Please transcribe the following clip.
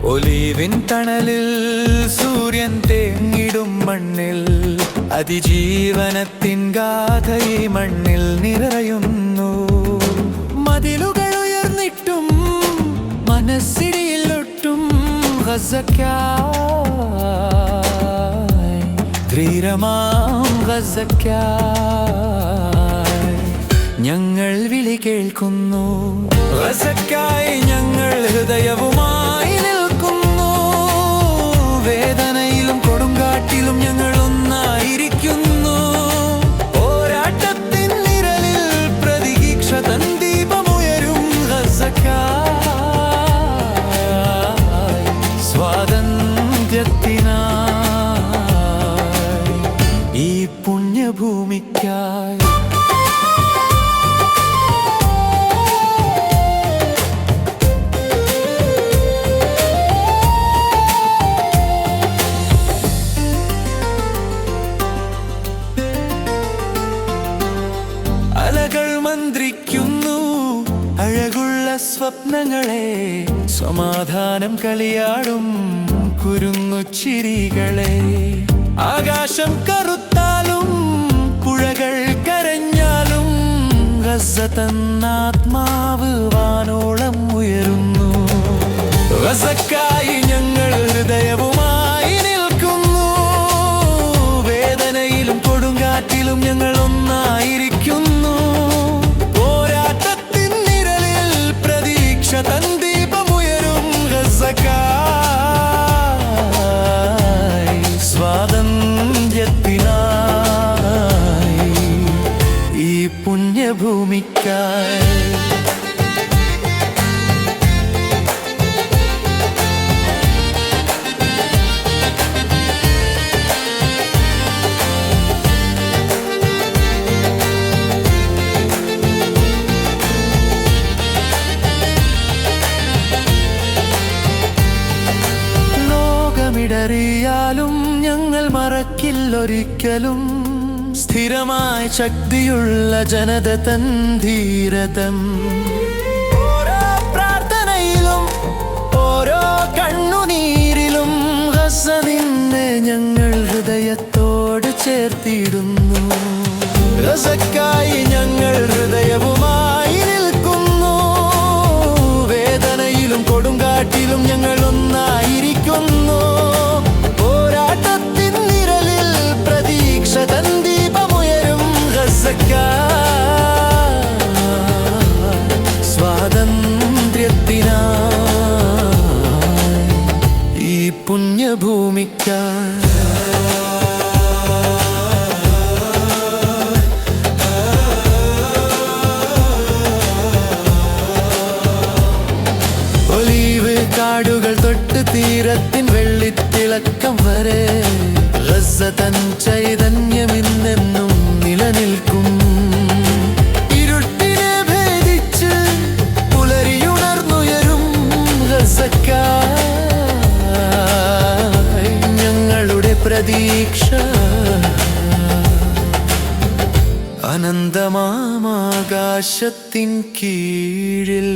Olivine തണലിൽ സൂര്യൻ തേങ്ങിടും മണ്ണിൽ അതിജീവനത്തിൻ ഗാഥ ഈ മണ്ണിൽ നിറയുന്നു. മതിലുകൾ ഉയർന്നിട്ടും മനസ്സിടിയിലൊട്ടും ഗസക്കായി, ധീരമാം ഗസക്കായി ഞങ്ങൾ വിളി കേൾക്കുന്നു. ഗസക്കായി ഞങ്ങൾ ഹൃദയവുമായി നിൽക്കുന്നു. വേദനയിലും കൊടുങ്കാട്ടിലും ഞങ്ങൾ ഒന്നായിരിക്കുന്നു. പോരാട്ടത്തിൻ നിഴലിൽ പ്രതീക്ഷ തൻ ദീപമുയരും ഗസക്കായി, സ്വാതന്ത്ര്യത്തിനായി, ഈ പുണ്യഭൂമിക്കായി. അലകൾ മന്ത്രിക്കുന്നു അഴകുള്ള സ്വപ്നങ്ങളെ, സമാധാനം കളിയാടും കുരുങ്ങുച്ചിരികളെ. ആകാശം കറുത്താലും പുഴകൾ കരഞ്ഞാലും ഗസ തന്നാത്മാവ് വാനോളം ഉയരുന്നു. ഗസക്കായി ഞങ്ങൾ ഹൃദയവുമായി നിൽക്കുന്നു. വേദനയിലും കൊടുങ്കാറ്റിലും ഞങ്ങൾ ഒന്നായിരിക്കുന്നു. പോരാട്ടത്തിൻ നിഴലിൽ പ്രതീക്ഷ തൻ ദീപമുയരും ഗസക്കായി, സ്വാതന്ത്ര്യത്തിനായി, ഈ പുണ്യഭൂമിക്കായി. ഇടറിയാലും ഞങ്ങൾ മറക്കില്ലൊരിക്കലും സ്ഥിരമായ ശക്തിയുള്ള ജനത തൻ ധീരതം. ഓരോ പ്രാർത്ഥനയിലും ഓരോ കണ്ണുനീരിലും ഗസ നിന്നെ ഞങ്ങൾ ഹൃദയത്തോട് ചേർത്തിടുന്നു. ഗസക്കായി ഞങ്ങൾ ഹൃദയവുമായി നിൽക്കുന്നു. വേദനയിലും കൊടുങ്കാട്ടിലും ഞങ്ങൾ ഒന്നായിരിക്കുന്നു. പോരാട്ടത്തിൻ നിഴലിൽ പ്രതീക്ഷ തൻ ദീപമുയരും ഗസക്കായി, സ്വാതന്ത്ര്യത്തിനായി, ഈ പുണ്യഭൂമിക്കായി. കാടുകൾ തൊട്ട് തീരത്തിൻ വെള്ളിത്തിളക്കം വരെ ഗസ തൻ ചൈതന്യമിന്നെന്നും നിലനിൽക്കും. ഇരുട്ടിനെ ഭേദിച്ച് പുലരിയുണർന്നുയരും ഗസക്കായി ഞങ്ങളുടെ പ്രതീക്ഷ. അനന്തമാകാശത്തിൻ കീഴിൽ